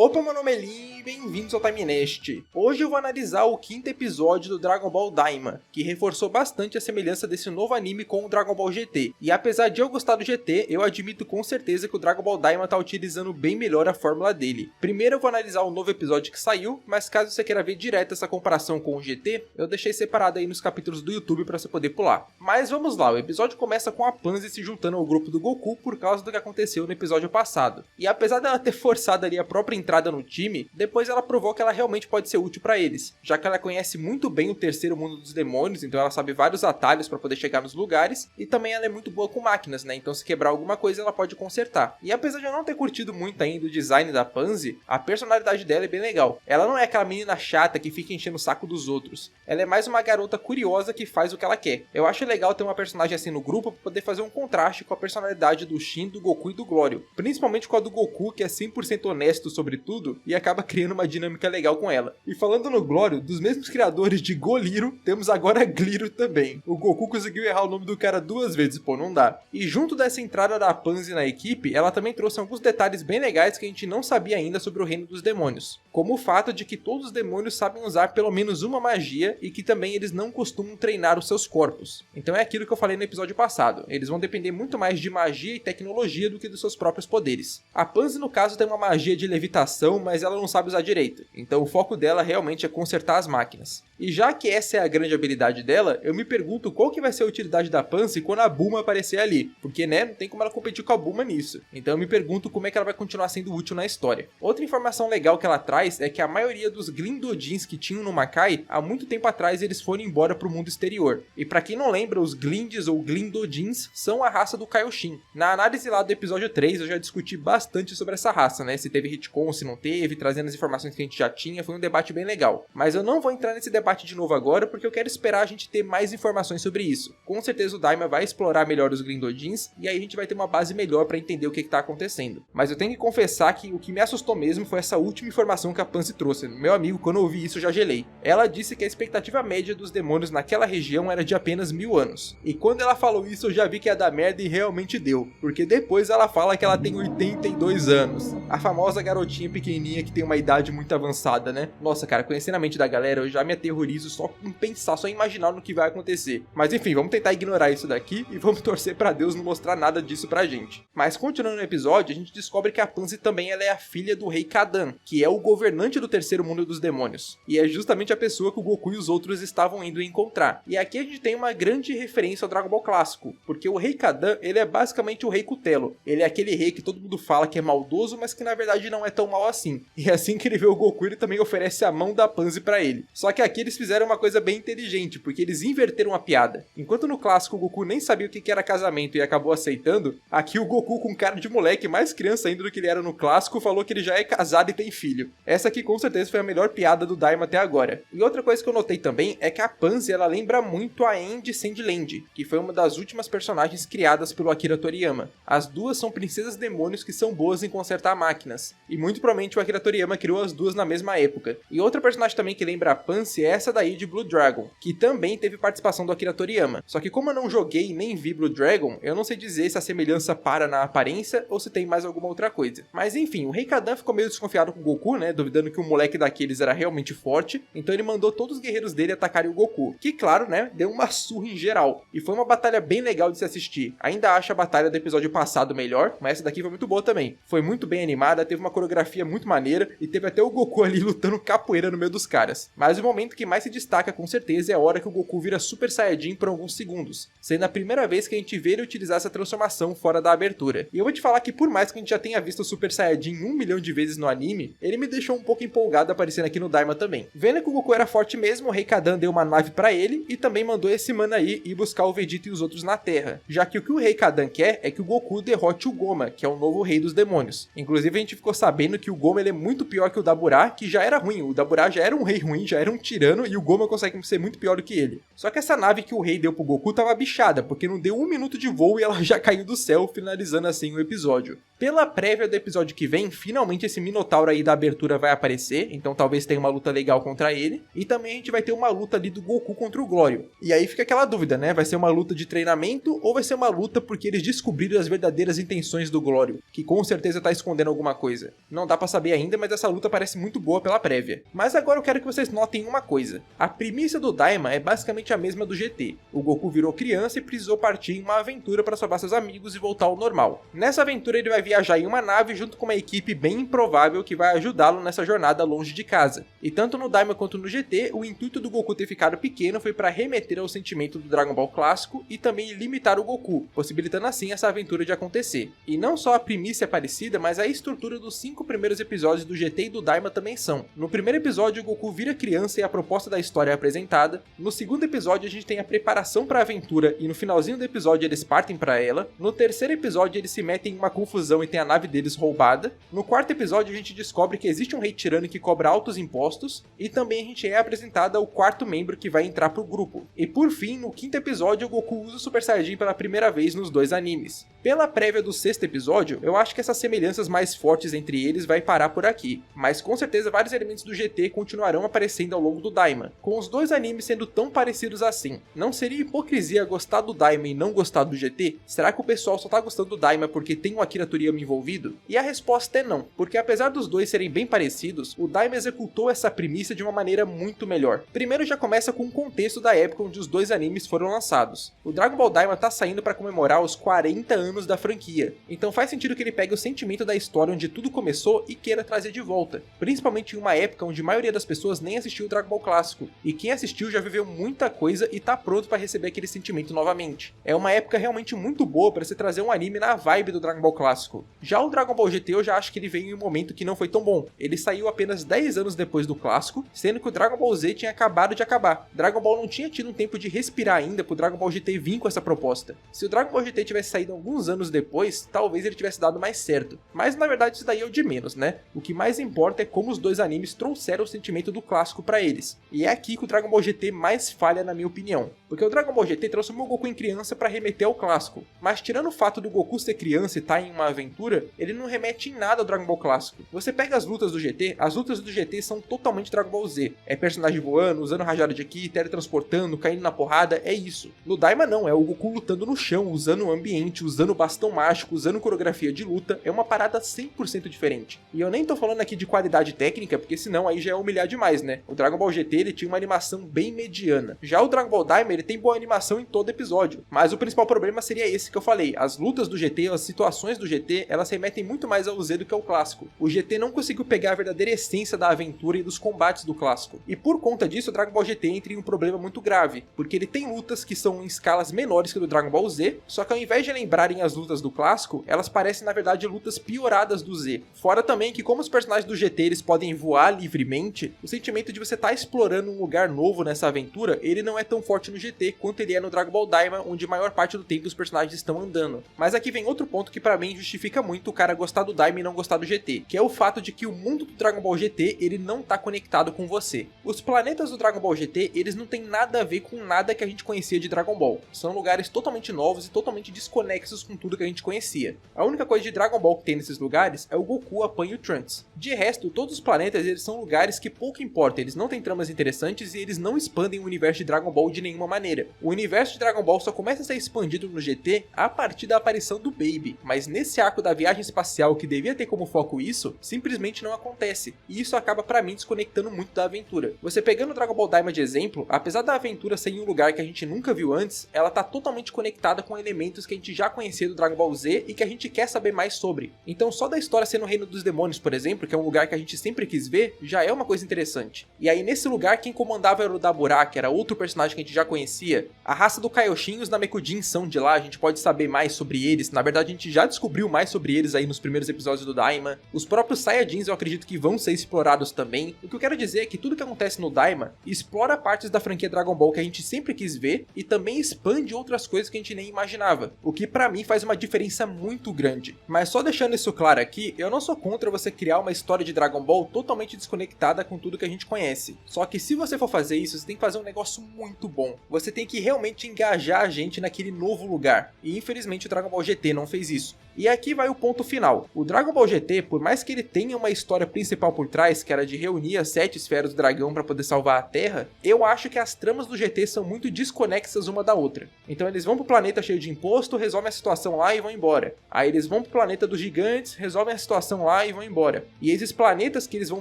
Opa, meu nome é Lin e bem-vindos ao TimeNest. Hoje eu vou analisar o quinto episódio do Dragon Ball Daima, que reforçou bastante a semelhança desse novo anime com o Dragon Ball GT. E apesar de eu gostar do GT, eu admito com certeza que o Dragon Ball Daima tá utilizando bem melhor a fórmula dele. Primeiro eu vou analisar o novo episódio que saiu, mas caso você queira ver direto essa comparação com o GT, eu deixei separado aí nos capítulos do YouTube pra você poder pular. Mas vamos lá, o episódio começa com a Pansy se juntando ao grupo do Goku por causa do que aconteceu no episódio passado. E apesar dela ter forçado ali a própria entrada no time, depois ela provou que ela realmente pode ser útil pra eles, já que ela conhece muito bem o terceiro mundo dos demônios, então ela sabe vários atalhos pra poder chegar nos lugares, e também ela é muito boa com máquinas, né, então se quebrar alguma coisa ela pode consertar. E apesar de eu não ter curtido muito ainda o design da Pansy, a personalidade dela é bem legal. Ela não é aquela menina chata que fica enchendo o saco dos outros, ela é mais uma garota curiosa que faz o que ela quer. Eu acho legal ter uma personagem assim no grupo pra poder fazer um contraste com a personalidade do Shin, do Goku e do Glório, principalmente com a do Goku, que é 100% honesto sobre tudo, e acaba criando uma dinâmica legal com ela. E falando no Glório, dos mesmos criadores de Goliro, temos agora Gliro também. O Goku conseguiu errar o nome do cara 2 vezes, pô, não dá. E junto dessa entrada da Pansy na equipe, ela também trouxe alguns detalhes bem legais que a gente não sabia ainda sobre o reino dos demônios. Como o fato de que todos os demônios sabem usar pelo menos uma magia e que também eles não costumam treinar os seus corpos. Então é aquilo que eu falei no episódio passado, eles vão depender muito mais de magia e tecnologia do que dos seus próprios poderes. A Pansy no caso tem uma magia de levitação, mas ela não sabe usar direito, então o foco dela realmente é consertar as máquinas. E já que essa é a grande habilidade dela, eu me pergunto qual que vai ser a utilidade da Pansy quando a Bulma aparecer ali, porque né, não tem como ela competir com a Bulma nisso. Então eu me pergunto como é que ela vai continuar sendo útil na história. Outra informação legal que ela traz é que a maioria dos Glindodins que tinham no Makai, há muito tempo atrás eles foram embora pro mundo exterior. E pra quem não lembra, os Glinds ou Glindodins são a raça do Kaioshin. Na análise lá do episódio 3 eu já discuti bastante sobre essa raça, né, se teve retcon, se não teve, trazendo as informações que a gente já tinha, foi um debate bem legal. Mas eu não vou entrar nesse debate de novo agora, porque eu quero esperar a gente ter mais informações sobre isso. Com certeza o Daima vai explorar melhor os Glindodins, e aí a gente vai ter uma base melhor pra entender o que tá acontecendo. Mas eu tenho que confessar que o que me assustou mesmo foi essa última informação que a Pansy trouxe. Meu amigo, quando eu ouvi isso eu já gelei. Ela disse que a expectativa média dos demônios naquela região era de apenas 1000 anos. E quando ela falou isso eu já vi que ia dar merda e realmente deu, porque depois ela fala que ela tem 82 anos. A famosa garotinha pequenininha que tem uma idade muito avançada, né? Nossa, cara, conhecendo a mente da galera, eu já me aterrorizo só em pensar, só em imaginar no que vai acontecer. Mas enfim, vamos tentar ignorar isso daqui e vamos torcer pra Deus não mostrar nada disso pra gente. Mas continuando no episódio, a gente descobre que a Pansy também ela é a filha do Rei Kadan, que é o governante do terceiro mundo dos demônios. E é justamente a pessoa que o Goku e os outros estavam indo encontrar. E aqui a gente tem uma grande referência ao Dragon Ball clássico, porque o Rei Kadan, ele é basicamente o Rei Cutelo. Ele é aquele rei que todo mundo fala que é maldoso, mas que na verdade não é tão mal assim. E assim que ele vê o Goku, ele também oferece a mão da Pansy pra ele. Só que aqui eles fizeram uma coisa bem inteligente, porque eles inverteram a piada. Enquanto no clássico o Goku nem sabia o que era casamento e acabou aceitando, aqui o Goku, com cara de moleque, mais criança ainda do que ele era no clássico, falou que ele já é casado e tem filho. Essa aqui com certeza foi a melhor piada do Daima até agora. E outra coisa que eu notei também é que a Pansy ela lembra muito a Andy Sandland, que foi uma das últimas personagens criadas pelo Akira Toriyama. As duas são princesas demônios que são boas em consertar máquinas, e muito provavelmente o Akira Toriyama criou as duas na mesma época. E outra personagem também que lembra a Pansy é essa daí de Blue Dragon, que também teve participação do Akira Toriyama. Só que como eu não joguei nem vi Blue Dragon, eu não sei dizer se a semelhança para na aparência ou se tem mais alguma outra coisa. Mas enfim, o Rei Kadan ficou meio desconfiado com o Goku, né, duvidando que o moleque daqueles era realmente forte, então ele mandou todos os guerreiros dele atacarem o Goku, que claro, né, deu uma surra em geral. E foi uma batalha bem legal de se assistir. Ainda acho a batalha do episódio passado melhor, mas essa daqui foi muito boa também. Foi muito bem animada, teve uma coreografia muito maneira e teve até o Goku ali lutando capoeira no meio dos caras. Mas o momento que mais se destaca com certeza é a hora que o Goku vira Super Saiyajin por alguns segundos, sendo a primeira vez que a gente vê ele utilizar essa transformação fora da abertura. E eu vou te falar que por mais que a gente já tenha visto o Super Saiyajin 1 milhão de vezes no anime, ele me deixou um pouco empolgado aparecendo aqui no Daima também. Vendo que o Goku era forte mesmo, o Rei Kadan deu uma nave pra ele e também mandou esse mano aí ir buscar o Vegeta e os outros na Terra, já que o que o Rei Kadan quer é que o Goku derrote o Goma, que é o novo rei dos demônios. Inclusive a gente ficou sabendo que o Goma ele é muito pior que o Daburá, que já era ruim. O Daburá já era um rei ruim, já era um tirano, e o Goma consegue ser muito pior do que ele. Só que essa nave que o rei deu pro Goku tava bichada, porque não deu 1 minuto de voo e ela já caiu do céu, finalizando assim o episódio. Pela prévia do episódio que vem, finalmente esse Minotauro aí da abertura vai aparecer, então talvez tenha uma luta legal contra ele, e também a gente vai ter uma luta ali do Goku contra o Glório. E aí fica aquela dúvida, né? Vai ser uma luta de treinamento ou vai ser uma luta porque eles descobriram as verdadeiras intenções do Glório, que com certeza tá escondendo alguma coisa. Não dá pra saber ainda, mas essa luta parece muito boa pela prévia. Mas agora eu quero que vocês notem uma coisa. A premissa do Daima é basicamente a mesma do GT. O Goku virou criança e precisou partir em uma aventura para salvar seus amigos e voltar ao normal. Nessa aventura ele vai viajar em uma nave junto com uma equipe bem improvável que vai ajudá-lo nessa jornada longe de casa. E tanto no Daima quanto no GT, o intuito do Goku ter ficado pequeno foi para remeter ao sentimento do Dragon Ball clássico e também limitar o Goku, possibilitando assim essa aventura de acontecer. E não só a premissa é parecida, mas a estrutura dos 5 primeiros episódios do GT e do Daima também são. No primeiro episódio o Goku vira criança e a proposta da história é apresentada. No segundo episódio a gente tem a preparação para a aventura e no finalzinho do episódio eles partem para ela. No terceiro episódio eles se metem em uma confusão e tem a nave deles roubada. No quarto episódio a gente descobre que existe um rei tirano que cobra altos impostos. E também a gente é apresentado ao quarto membro que vai entrar pro grupo. E por fim, no quinto episódio o Goku usa o Super Saiyajin pela primeira vez nos dois animes. Pela prévia do sexto episódio, eu acho que essas semelhanças mais fortes entre eles vai parar por aqui, mas com certeza vários elementos do GT continuarão aparecendo ao longo do Daima, com os dois animes sendo tão parecidos assim. Não seria hipocrisia gostar do Daima e não gostar do GT? Será que o pessoal só tá gostando do Daima porque tem o Akira Toriyama envolvido? E a resposta é não, porque apesar dos dois serem bem parecidos, o Daima executou essa premissa de uma maneira muito melhor. Primeiro já começa com o contexto da época onde os dois animes foram lançados. O Dragon Ball Daima tá saindo para comemorar os 40 anos da franquia, então faz sentido que ele pegue o sentimento da história onde tudo começou e queira trazer de volta, principalmente em uma época onde a maioria das pessoas nem assistiu o Dragon Ball clássico, e quem assistiu já viveu muita coisa e tá pronto para receber aquele sentimento novamente. É uma época realmente muito boa para se trazer um anime na vibe do Dragon Ball clássico. Já o Dragon Ball GT eu já acho que ele veio em um momento que não foi tão bom. Ele saiu apenas 10 anos depois do clássico, sendo que o Dragon Ball Z tinha acabado de acabar. Dragon Ball não tinha tido um tempo de respirar ainda pro Dragon Ball GT vir com essa proposta. Se o Dragon Ball GT tivesse saído alguns anos depois, talvez ele tivesse dado mais certo. Mas na verdade isso daí é o de menos, né? O que mais importa é como os dois animes trouxeram o sentimento do clássico pra eles. E é aqui que o Dragon Ball GT mais falha na minha opinião. Porque o Dragon Ball GT transformou o Goku em criança pra remeter ao clássico. Mas tirando o fato do Goku ser criança e estar em uma aventura, ele não remete em nada ao Dragon Ball clássico. Você pega as lutas do GT são totalmente Dragon Ball Z. É personagem voando, usando rajada de ki, teletransportando, caindo na porrada, é isso. No Daima não, é o Goku lutando no chão, usando o ambiente, usando o bastão mágico, usando coreografia de luta, é uma parada 100% diferente. E eu nem tô falando aqui de qualidade técnica, porque senão aí já é humilhar demais, né? O Dragon Ball GT ele tinha uma animação bem mediana. Já o Dragon Ball Daima ele tem boa animação em todo episódio, mas o principal problema seria esse que eu falei. As lutas do GT, as situações do GT, elas remetem muito mais ao Z do que ao clássico. O GT não conseguiu pegar a verdadeira essência da aventura e dos combates do clássico. E por conta disso, o Dragon Ball GT entra em um problema muito grave, porque ele tem lutas que são em escalas menores que o do Dragon Ball Z, só que ao invés de lembrarem as lutas do clássico, elas parecem na verdade lutas pioradas do Z. Fora também que como os personagens do GT eles podem voar livremente, o sentimento de você estar explorando um lugar novo nessa aventura, ele não é tão forte no GT quanto ele é no Dragon Ball Daima, onde a maior parte do tempo os personagens estão andando. Mas aqui vem outro ponto que pra mim justifica muito o cara gostar do Daima e não gostar do GT, que é o fato de que o mundo do Dragon Ball GT ele não tá conectado com você. Os planetas do Dragon Ball GT, eles não tem nada a ver com nada que a gente conhecia de Dragon Ball. São lugares totalmente novos e totalmente desconexos com tudo que a gente conhecia. A única coisa de Dragon Ball que tem nesses lugares é o Goku apanha o Trunks. De resto, todos os planetas eles são lugares que pouco importa, eles não têm tramas interessantes e eles não expandem o universo de Dragon Ball de nenhuma maneira. O universo de Dragon Ball só começa a ser expandido no GT a partir da aparição do Baby, mas nesse arco da viagem espacial que devia ter como foco isso, simplesmente não acontece, e isso acaba pra mim desconectando muito da aventura. Você pegando o Dragon Ball Daima de exemplo, apesar da aventura ser em um lugar que a gente nunca viu antes, ela tá totalmente conectada com elementos que a gente já conhecia do Dragon Ball Z e que a gente quer saber mais sobre. Então só da história ser no Reino dos Demônios, por exemplo, que é um lugar que a gente sempre quis ver, já é uma coisa interessante. E aí nesse lugar quem comandava era o Dabura, que era outro personagem que a gente já conhecia. A raça do Kaioshin e os Namekushin são de lá, a gente pode saber mais sobre eles, na verdade a gente já descobriu mais sobre eles aí nos primeiros episódios do Daima. Os próprios Saiyajins eu acredito que vão ser explorados também. O que eu quero dizer é que tudo que acontece no Daima explora partes da franquia Dragon Ball que a gente sempre quis ver e também expande outras coisas que a gente nem imaginava, o que pra mim faz uma diferença muito grande. Mas só deixando isso claro aqui, eu não sou contra você criar uma história de Dragon Ball totalmente desconectada com tudo que a gente conhece. Só que se você for fazer isso, você tem que fazer um negócio muito bom. Você tem que realmente engajar a gente naquele novo lugar. E infelizmente o Dragon Ball GT não fez isso. E aqui vai o ponto final. O Dragon Ball GT, por mais que ele tenha uma história principal por trás, que era de reunir as 7 esferas do dragão para poder salvar a Terra, eu acho que as tramas do GT são muito desconexas uma da outra. Então eles vão pro planeta cheio de imposto, resolvem a situação lá e vão embora. Aí eles vão pro planeta dos gigantes, resolvem a situação lá e vão embora. E esses planetas que eles vão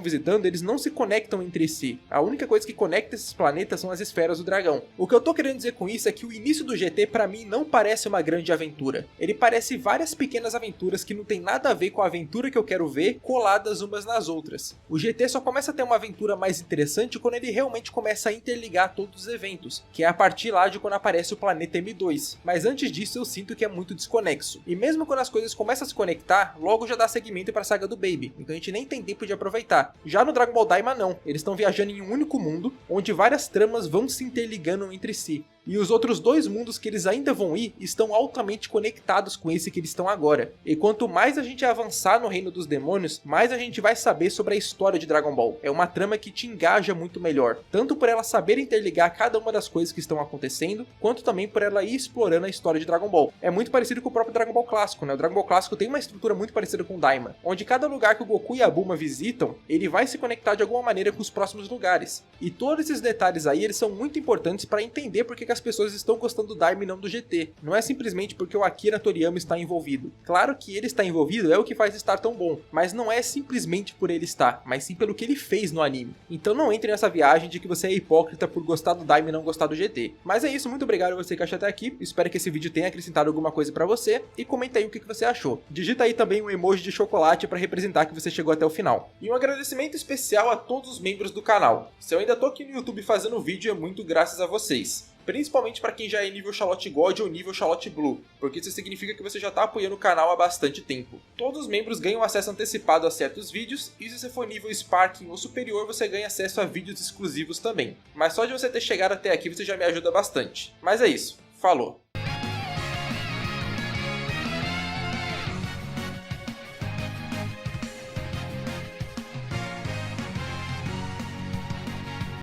visitando, eles não se conectam entre si. A única coisa que conecta esses planetas são as esferas do dragão. O que eu tô querendo dizer com isso é que o início do GT pra mim não parece uma grande aventura. Ele parece várias pequenas aventuras que não tem nada a ver com a aventura que eu quero ver, coladas umas nas outras. O GT só começa a ter uma aventura mais interessante quando ele realmente começa a interligar todos os eventos, que é a partir lá de quando aparece o planeta M2. Mas antes disso eu sinto que é muito desconexo. E mesmo quando as coisas começam a se conectar, logo já dá seguimento pra saga do Baby, então a gente nem tem tempo de aproveitar. Já no Dragon Ball Daima não, eles estão viajando em um único mundo, onde várias tramas vão se interligando entre si. E os outros 2 mundos que eles ainda vão ir estão altamente conectados com esse que eles estão agora. E quanto mais a gente avançar no Reino dos Demônios, mais a gente vai saber sobre a história de Dragon Ball. É uma trama que te engaja muito melhor, tanto por ela saber interligar cada uma das coisas que estão acontecendo, quanto também por ela ir explorando a história de Dragon Ball. É muito parecido com o próprio Dragon Ball clássico, né? O Dragon Ball clássico tem uma estrutura muito parecida com o Daima, onde cada lugar que o Goku e a Bulma visitam, ele vai se conectar de alguma maneira com os próximos lugares. E todos esses detalhes aí, eles são muito importantes para entender porque que as pessoas estão gostando do Daima e não do GT. Não é simplesmente porque o Akira Toriyama está envolvido. Claro que ele está envolvido é o que faz estar tão bom, mas não é simplesmente por ele estar, mas sim pelo que ele fez no anime. Então não entre nessa viagem de que você é hipócrita por gostar do Daima e não gostar do GT. Mas é isso, muito obrigado a você que achou até aqui, espero que esse vídeo tenha acrescentado alguma coisa pra você, e comenta aí o que você achou. Digita aí também um emoji de chocolate para representar que você chegou até o final. E um agradecimento especial a todos os membros do canal. Se eu ainda tô aqui no YouTube fazendo vídeo, é muito graças a vocês. Principalmente para quem já é nível Charlotte God ou nível Charlotte Blue, porque isso significa que você já está apoiando o canal há bastante tempo. Todos os membros ganham acesso antecipado a certos vídeos, e se você for nível Sparking ou superior, você ganha acesso a vídeos exclusivos também. Mas só de você ter chegado até aqui você já me ajuda bastante. Mas é isso, falou!